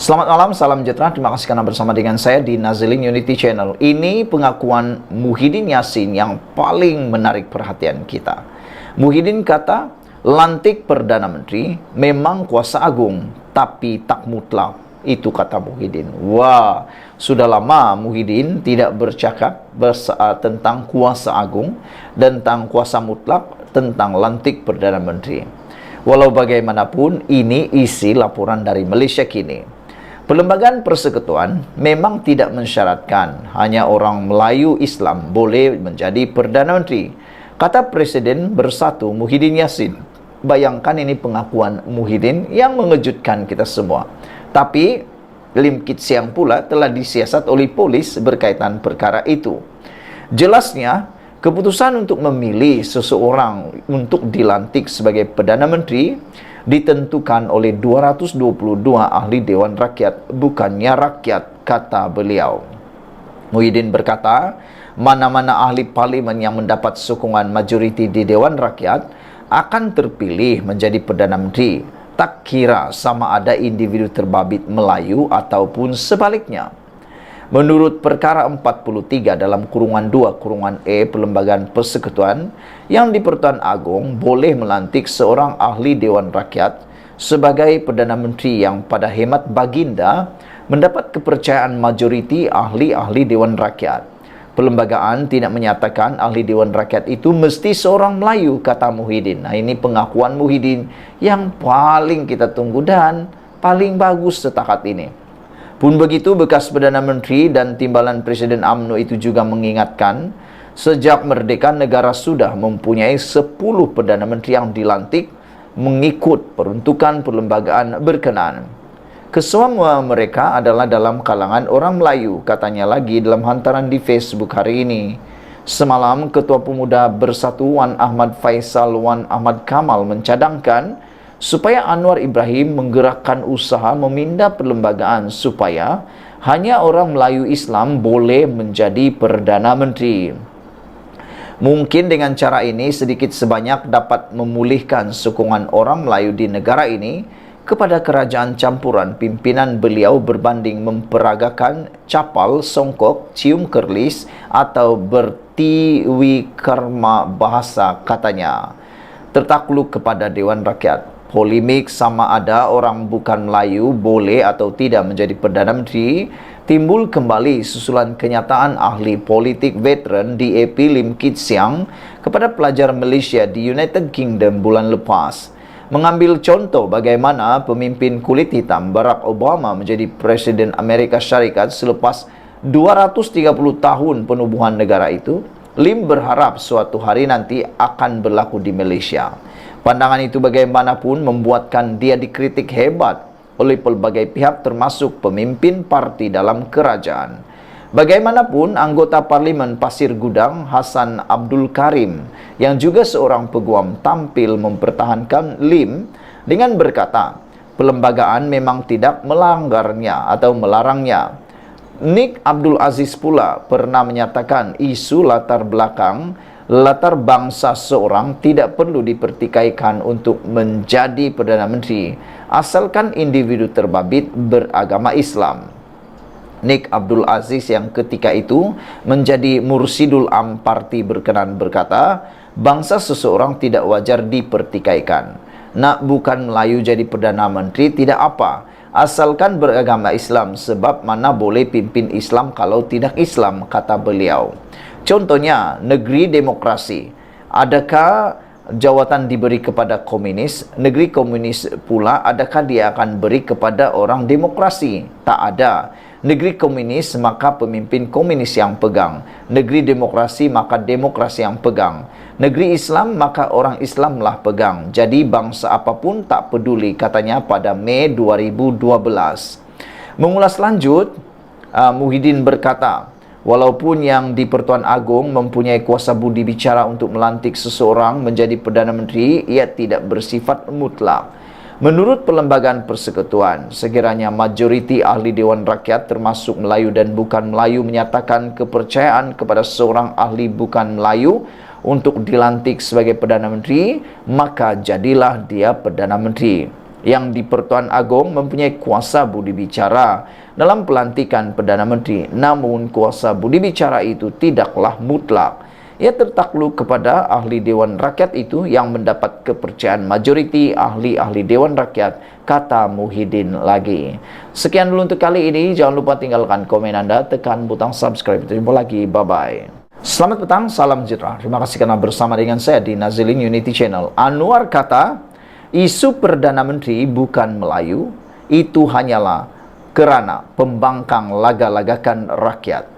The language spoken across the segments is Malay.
Selamat malam, salam sejahtera. Terima kasih karena bersama dengan saya di Nazilin Unity Channel. Ini pengakuan Muhyiddin Yassin yang paling menarik perhatian kita. Muhyiddin kata, lantik Perdana Menteri memang kuasa agung, tapi tak mutlak. Itu kata Muhyiddin. Wah, sudah lama Muhyiddin tidak bercakap tentang kuasa agung dan tentang kuasa mutlak, tentang lantik Perdana Menteri. Walau bagaimanapun, ini isi laporan dari Malaysia kini. Perlembagaan persekutuan memang tidak mensyaratkan hanya orang Melayu Islam boleh menjadi Perdana Menteri. Kata Presiden Bersatu Muhyiddin Yassin. Bayangkan ini pengakuan Muhyiddin yang mengejutkan kita semua. Tapi Lim Kit Siang pula telah disiasat oleh polis berkaitan perkara itu. Jelasnya, keputusan untuk memilih seseorang untuk dilantik sebagai Perdana Menteri ditentukan oleh 222 ahli Dewan Rakyat, bukannya rakyat, kata beliau. Muhyiddin berkata, mana-mana ahli parlimen yang mendapat sokongan majoriti di Dewan Rakyat akan terpilih menjadi Perdana Menteri. Tak kira sama ada individu terbabit Melayu ataupun sebaliknya. Menurut perkara 43 dalam kurungan 2 kurungan E Perlembagaan Persekutuan, yang di Pertuan Agong boleh melantik seorang ahli Dewan Rakyat sebagai Perdana Menteri yang pada hemat baginda mendapat kepercayaan majoriti ahli-ahli Dewan Rakyat. Perlembagaan tidak menyatakan ahli Dewan Rakyat itu mesti seorang Melayu, kata Muhyiddin. Nah, ini pengakuan Muhyiddin yang paling kita tunggu dan paling bagus setakat ini. Pun begitu, bekas Perdana Menteri dan Timbalan Presiden UMNO itu juga mengingatkan, sejak merdeka negara sudah mempunyai 10 Perdana Menteri yang dilantik mengikut peruntukan perlembagaan berkenaan. Kesemua mereka adalah dalam kalangan orang Melayu, katanya lagi dalam hantaran di Facebook hari ini. Semalam, Ketua Pemuda Bersatu Wan Ahmad Faisal Wan Ahmad Kamal mencadangkan supaya Anwar Ibrahim menggerakkan usaha memindah perlembagaan supaya hanya orang Melayu Islam boleh menjadi Perdana Menteri. Mungkin dengan cara ini sedikit sebanyak dapat memulihkan sokongan orang Melayu di negara ini kepada kerajaan campuran pimpinan beliau berbanding memperagakan capal, songkok, cium kerlis atau bertiwi karma bahasa, katanya. Tertakluk kepada Dewan Rakyat. Polemik sama ada orang bukan Melayu boleh atau tidak menjadi Perdana Menteri timbul kembali susulan kenyataan ahli politik veteran DAP Lim Kit Siang kepada pelajar Malaysia di United Kingdom bulan lepas. Mengambil contoh bagaimana pemimpin kulit hitam Barack Obama menjadi Presiden Amerika Syarikat selepas 230 tahun penubuhan negara itu, Lim berharap suatu hari nanti akan berlaku di Malaysia. Pandangan itu bagaimanapun membuatkan dia dikritik hebat oleh pelbagai pihak termasuk pemimpin parti dalam kerajaan. Bagaimanapun, anggota Parlimen Pasir Gudang Hassan Abdul Karim yang juga seorang peguam tampil mempertahankan Lim dengan berkata, perlembagaan memang tidak melanggarnya atau melarangnya. Nik Abdul Aziz pula pernah menyatakan isu latar bangsa seorang tidak perlu dipertikaikan untuk menjadi Perdana Menteri, asalkan individu terbabit beragama Islam. Nik Abdul Aziz yang ketika itu menjadi Mursidul Am Parti berkenan berkata, bangsa seseorang tidak wajar dipertikaikan. Nak bukan Melayu jadi Perdana Menteri tidak apa, asalkan beragama Islam, sebab mana boleh pimpin Islam kalau tidak Islam, kata beliau. Contohnya, negeri demokrasi. Adakah jawatan diberi kepada komunis? Negeri komunis pula, adakah dia akan beri kepada orang demokrasi? Tak ada. Negeri komunis, maka pemimpin komunis yang pegang. Negeri demokrasi, maka demokrasi yang pegang. Negeri Islam, maka orang Islamlah pegang. Jadi bangsa apapun tak peduli, katanya pada Mei 2012. Mengulas lanjut, Muhyiddin berkata, walaupun yang di Pertuan Agong mempunyai kuasa budi bicara untuk melantik seseorang menjadi Perdana Menteri, ia tidak bersifat mutlak. Menurut Perlembagaan Persekutuan, sekiranya majoriti ahli Dewan Rakyat termasuk Melayu dan bukan Melayu menyatakan kepercayaan kepada seorang ahli bukan Melayu untuk dilantik sebagai Perdana Menteri, maka jadilah dia Perdana Menteri. yang di Pertuan Agong mempunyai kuasa budi bicara dalam pelantikan Perdana Menteri. Namun kuasa budi bicara itu tidaklah mutlak. Ia tertakluk kepada ahli Dewan Rakyat itu yang mendapat kepercayaan majoriti ahli-ahli Dewan Rakyat, kata Muhyiddin lagi. Sekian dulu untuk kali ini. Jangan lupa tinggalkan komen Anda, tekan butang subscribe. Kita jumpa lagi. Bye-bye. Selamat petang, salam sejahtera. Terima kasih karena bersama dengan saya di Nazilin Unity Channel. Anwar kata, isu Perdana Menteri bukan Melayu, itu hanyalah kerana pembangkang laga-lagakan rakyat.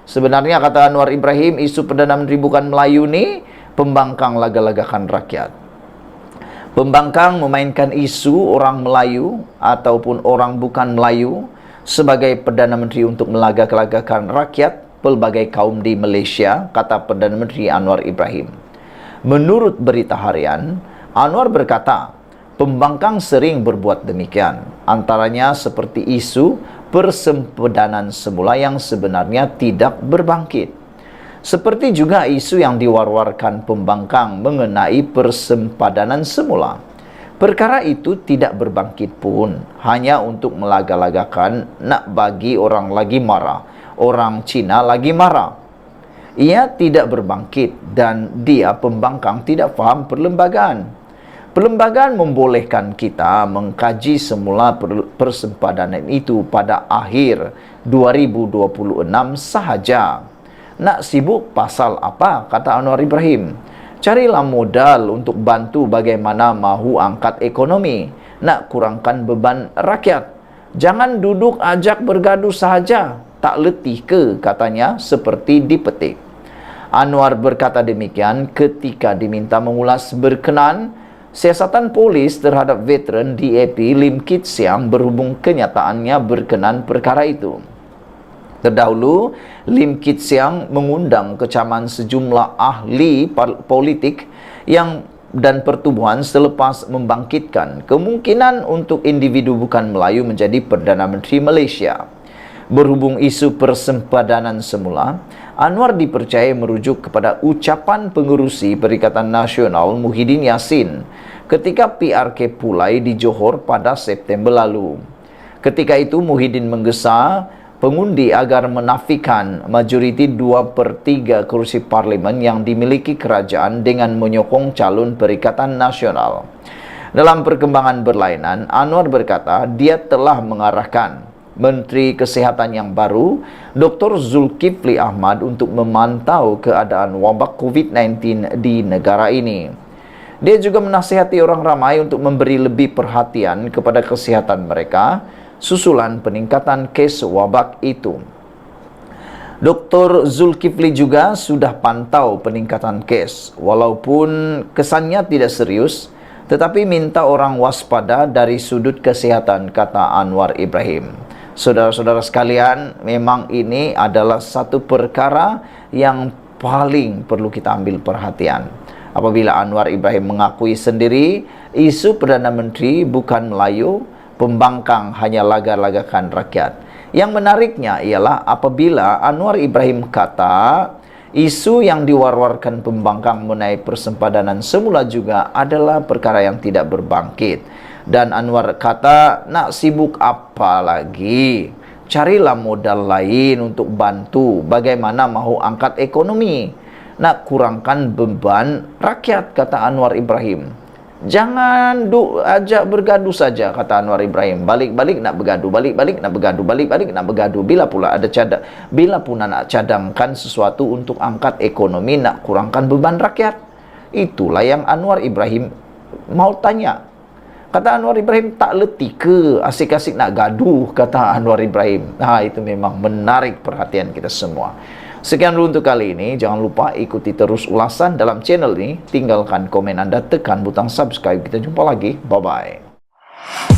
Sebenarnya kata Anwar Ibrahim, isu Perdana Menteri bukan Melayu ni pembangkang laga-lagakan rakyat. Pembangkang memainkan isu orang Melayu ataupun orang bukan Melayu sebagai Perdana Menteri untuk melagak-lagakan rakyat pelbagai kaum di Malaysia, kata Perdana Menteri Anwar Ibrahim. Menurut berita harian, Anwar berkata, pembangkang sering berbuat demikian. Antaranya seperti isu persempadan semula yang sebenarnya tidak berbangkit. Seperti juga isu yang diwar-warkan pembangkang mengenai persempadan semula. Perkara itu tidak berbangkit pun, hanya untuk melaga-lagakan nak bagi orang lagi marah, orang Cina lagi marah. Ia tidak berbangkit dan dia pembangkang tidak faham perlembagaan. Perlembagaan membolehkan kita mengkaji semula persempadan itu pada akhir 2026 sahaja. Nak sibuk pasal apa, kata Anwar Ibrahim? Carilah modal untuk bantu bagaimana mahu angkat ekonomi, nak kurangkan beban rakyat. Jangan duduk ajak bergaduh sahaja, tak letih ke, katanya, seperti dipetik. Anwar berkata demikian ketika diminta mengulas berkenan siasatan polis terhadap veteran DAP Lim Kit Siang berhubung kenyataannya berkenan perkara itu. Terdahulu, Lim Kit Siang mengundang kecaman sejumlah ahli politik dan pertubuhan selepas membangkitkan kemungkinan untuk individu bukan Melayu menjadi Perdana Menteri Malaysia. Berhubung isu persempadan semula, Anwar dipercaya merujuk kepada ucapan pengerusi Perikatan Nasional Muhyiddin Yassin ketika PRK Pulai di Johor pada September lalu. Ketika itu Muhyiddin menggesa pengundi agar menafikan majoriti 2/3 kursi parlimen yang dimiliki kerajaan dengan menyokong calon Perikatan Nasional. Dalam perkembangan berlainan, Anwar berkata dia telah mengarahkan Menteri Kesihatan yang baru, Dr. Zulkifli Ahmad, untuk memantau keadaan wabak COVID-19 di negara ini. Dia juga menasihati orang ramai untuk memberi lebih perhatian kepada kesihatan mereka susulan peningkatan kes wabak itu. Dr. Zulkifli juga sudah pantau peningkatan kes, walaupun kesannya tidak serius, tetapi minta orang waspada dari sudut kesihatan, kata Anwar Ibrahim. Saudara-saudara sekalian, memang ini adalah satu perkara yang paling perlu kita ambil perhatian. Apabila Anwar Ibrahim mengakui sendiri, isu Perdana Menteri bukan Melayu, pembangkang hanya laga-lagakan rakyat. Yang menariknya ialah apabila Anwar Ibrahim kata, isu yang diwar-warkan pembangkang mengenai persempadan semula juga adalah perkara yang tidak berbangkit. Dan Anwar kata, nak sibuk apa lagi? Carilah modal lain untuk bantu bagaimana mahu angkat ekonomi, nak kurangkan beban rakyat, kata Anwar Ibrahim. Jangan ajak bergaduh saja, kata Anwar Ibrahim. Balik-balik nak bergaduh, balik-balik nak bergaduh, balik-balik nak bergaduh. Bila pula nak cadangkan sesuatu untuk angkat ekonomi, nak kurangkan beban rakyat. Itulah yang Anwar Ibrahim mau tanya. Kata Anwar Ibrahim, tak letih ke asik-asik nak gaduh, kata Anwar Ibrahim. Itu memang menarik perhatian kita semua. Sekian dulu untuk kali ini. Jangan lupa ikuti terus ulasan dalam channel ini. Tinggalkan komen Anda, tekan butang subscribe. Kita jumpa lagi. Bye-bye.